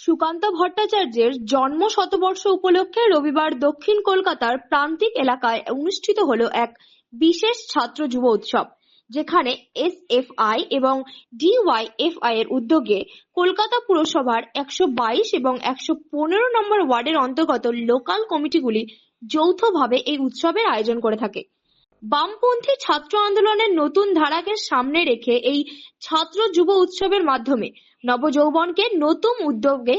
সুকান্ত ভট্টাচার্যের জন্ম শতবর্ষ উপলক্ষে রবিবার দক্ষিণ কলকাতার প্রান্তিক এলাকায় অনুষ্ঠিত হলো এক বিশেষ ছাত্র যুব উৎসব, যেখানে এসএফআই এবং ডিওয়াইএফআই এর উদ্যোগে কলকাতা পুরসভার ১২২ এবং ১১৫ নম্বর ওয়ার্ডের অন্তর্গত লোকাল কমিটিগুলি যৌথভাবে এই উৎসবের আয়োজন করে থাকে। বামপন্থী ছাত্র আন্দোলনের নতুন ধারাকে সামনে রেখে এই ছাত্র যুব উৎসবের মাধ্যমে নবযৌবনকে নতুন উদ্যোগে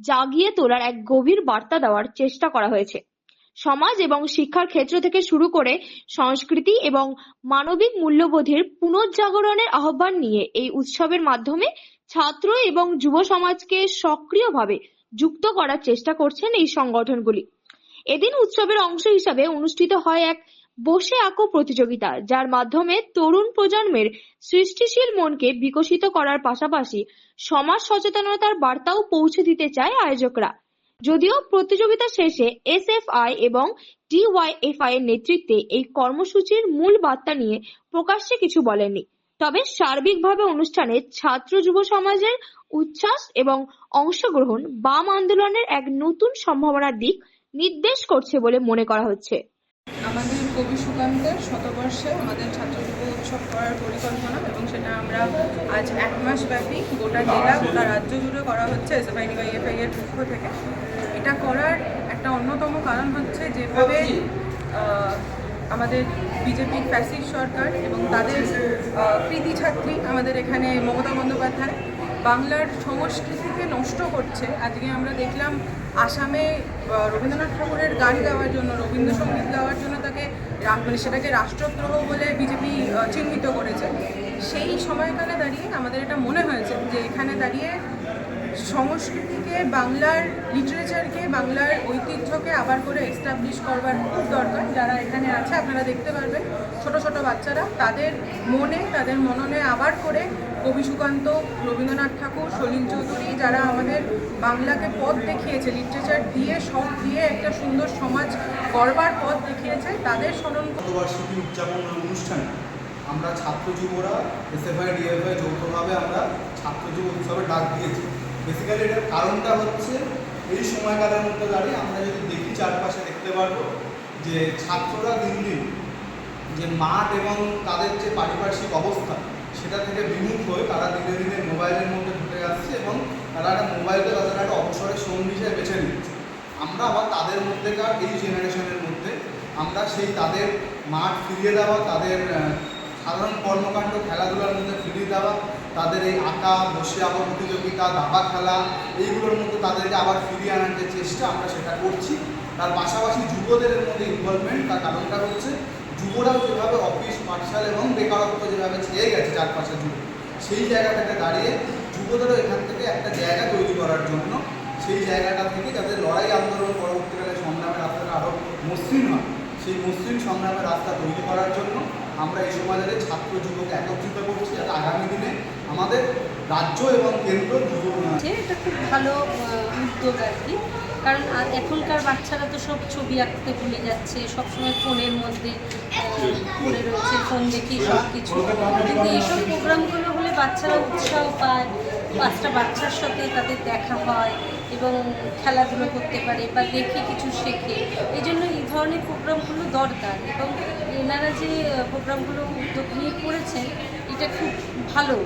জাগিয়ে তোলার এক গভীর বার্তা দেওয়ার চেষ্টা করা হয়েছে। সমাজ এবং শিক্ষার ক্ষেত্র থেকে শুরু করে সংস্কৃতি এবং মানবিক মূল্যবোধের পুনর্জাগরণের আহ্বান নিয়ে এই উৎসবের মাধ্যমে ছাত্র এবং যুব সমাজকে সক্রিয়ভাবে যুক্ত করার চেষ্টা করছেন এই সংগঠনগুলি। এদিন উৎসবের অংশ হিসাবে অনুষ্ঠিত হয় এক বসে আঁকো প্রতিযোগিতা, যার মাধ্যমে তরুণ প্রজন্মের সৃষ্টিশীল মনকে বিকশিত করার পাশাপাশি সমাজ সচেতনতার বার্তাও পৌঁছে দিতে চায় আয়োজকরা। যদিও প্রতিযোগিতা শেষে এসএফআই এবং ডিওয়াইএফআই এর নেতৃত্বে এই কর্মসূচির মূল বার্তা নিয়ে প্রকাশ্যে কিছু বলেননি, তবে সার্বিকভাবে অনুষ্ঠানে ছাত্র যুব সমাজের উচ্ছ্বাস এবং অংশগ্রহণ বাম আন্দোলনের এক নতুন সম্ভাবনার দিক নির্দেশ করছে বলে মনে করা হচ্ছে। আমাদের কবি সুকান্তের শতবর্ষে আমাদের ছাত্র যুব উৎসব করার পরিকল্পনা, এবং সেটা আমরা আজ 1 মাস ব্যাপী গোটা জেলা গোটা রাজ্য জুড়ে করা হচ্ছে এসএফআই ডিওয়াইএফআই এর পক্ষ থেকে। এটা করার একটা অন্যতম কারণ হচ্ছে যেভাবে আমাদের বিজেপির ফ্যাসিস্ট সরকার এবং তাদের কৃতি ছাত্রী আমাদের এখানে মমতা বন্দ্যোপাধ্যায় বাংলার সংস্কৃতিকে নষ্ট করছে। আজকে আমরা দেখলাম আসামে রবীন্দ্রনাথ ঠাকুরের গান গাওয়ার জন্য, রবীন্দ্রসঙ্গীত গাওয়ার জন্য তাকে সেটাকে রাষ্ট্রদ্রোহ বলে বিজেপি চিহ্নিত করেছে। সেই সময়কালে দাঁড়িয়ে আমাদের এটা মনে হয়েছে যে এখানে দাঁড়িয়ে সংস্কৃতিকে, বাংলার লিটারেচারকে, বাংলার ঐতিহ্যকে আবার করে এস্টাবলিশ করবার খুব দরকার। যারা এখানে আছে আপনারা দেখতে পারবেন ছোট ছোট বাচ্চারা তাদের মননে আবার করে কবি সুকান্ত, রবীন্দ্রনাথ ঠাকুর, সলিল চৌধুরী, যারা আমাদের বাংলাকে পথ দেখিয়েছে, লিটারেচার দিয়ে সব দিয়ে একটা সুন্দর সমাজ গড়বার পথ দেখিয়েছে, তাদের স্মরণ। শতবার্ষিকী উদযাপনের অনুষ্ঠানে আমরা ছাত্র যুবরা এসএফআই ডিএফআই যৌথভাবে আমরা ছাত্র যুব উৎসবে ডাক দিয়েছি। বেসিক্যালি এটার কারণটা হচ্ছে এই সময়কালের মধ্যে দাঁড়িয়ে আমরা যদি দেখি চারপাশে দেখতে পারবো যে ছাত্ররা দিন দিন যে মাঠ এবং তাদের যে পারিপার্শ্বিক অবস্থা সেটা থেকে বিমুখ হয়ে তারা ধীরে ধীরে মোবাইলের মধ্যে ঢুকে যাচ্ছে এবং তারা একটা মোবাইলকে তাদের একটা অবসরের সঙ্গী হিসেবে বেছে নিচ্ছে। আমরা আবার তাদের মধ্যেকার এই জেনারেশনের মধ্যে আমরা সেই তাদের মাঠ ফিরিয়ে দেওয়া, তাদের সাধারণ কর্মকাণ্ড খেলাধুলার মধ্যে ফিরিয়ে দেওয়া, তাদের এই আঁকা, বসে আঁকা প্রতিযোগিতা, দাবা খেলা, এইগুলোর মধ্যে তাদেরকে আবার ফিরিয়ে আনার যে চেষ্টা আমরা সেটা করছি। তার পাশাপাশি যুবদের মধ্যে ইনভলভমেন্ট, তার কারণটা হচ্ছে যুবরাও যেভাবে অফিস, পাঠশালা এবং বেকারত্ব যেভাবে ছেয়ে গেছে চারপাশে জুড়ে, সেই জায়গাটাকে দাঁড়িয়ে যুবদেরও এখান থেকে একটা জায়গা তৈরি করার জন্য, সেই জায়গাটা থেকে যাতে লড়াই আন্দোলন পরবর্তীকালে সংগ্রামের রাস্তাটা আরও মসৃণ হয়, সেই মসৃণ সংগ্রামের রাস্তা তৈরি করার জন্য আমরা এই সমাজের ছাত্র যুবকে একত্রিত করছি, যাতে আগামী দিনে আমাদের রাজ্য এবং কেন্দ্র এটা খুব ভালো উদ্যোগ আর কি। কারণ এখনকার বাচ্চারা তো সব ছবি আঁকতে ভুলে যাচ্ছে, সবসময় ফোনের মধ্যে পড়ে রয়েছে, ফোন দেখি সব কিছু। কিন্তু এইসব প্রোগ্রামগুলো হলে বাচ্চারা উৎসাহ পায়, 5টা বাচ্চার সাথে তাদের দেখা হয় এবং খেলাধুলো করতে পারে বা দেখে কিছু শেখে। এই জন্য এই ধরনের প্রোগ্রামগুলো দরকার, এবং এনারা যে প্রোগ্রামগুলো উদ্যোগ নিয়ে করেছেন এটা খুব ভালো।